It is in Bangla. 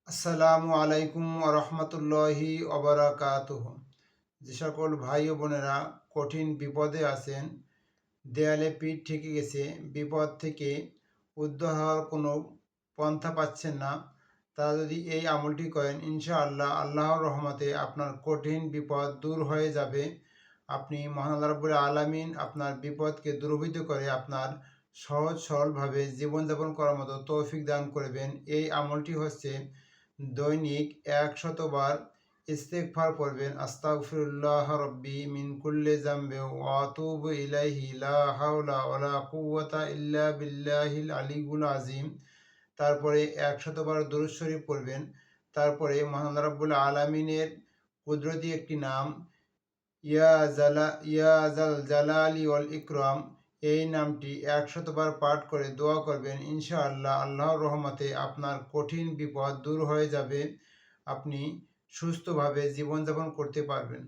আসসালামু আলাইকুম রহমতুল্লাহি অবরাকাতুহ। যে সকল ভাই ও বোনেরা কঠিন বিপদে আছেন, দেয়ালে পিঠ ঠেকে গেছে, বিপদ থেকে উদ্ধার হওয়ার কোনো পন্থা পাচ্ছেন না, তারা যদি এই আমলটি করেন ইনশাআল্লাহ আল্লাহর রহমতে আপনার কঠিন বিপদ দূর হয়ে যাবে। আপনি মহান আল্লাহ রাব্বুল আলামিন আপনার বিপদকে দূরীভূত করে আপনার সহজ সরলভাবে জীবনযাপন করার মতো তৌফিক দান করবেন। এই আমলটি হচ্ছে দৈনিক ১০০ বার ইস্তেগফার পড়বেন। আস্তাগফিরুল্লাহ রব্বি মিন কুল্লি যামবি ওয়া আতুবু ইলাইহি লা হাওলা ওয়ালা কুওয়াতা ইল্লা বিল্লাহিল আলিয়্যুল আযীম। তারপরে ১০০ বার দুরূদ শরীফ পড়বেন। তারপরে মহান রাব্বুল আলামিনের কুদরতি একটি নাম ইয়া জাল জালালি ওয়াল ইকরাম, এই নামটি ১০০ বার পাঠ করে দোয়া করবেন। ইনশাআল্লাহ আল্লাহর রহমতে আপনার কঠিন বিপদ দূর হয়ে যাবে। আপনি সুস্থভাবে জীবনযাপন করতে পারবেন।